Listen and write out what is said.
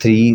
3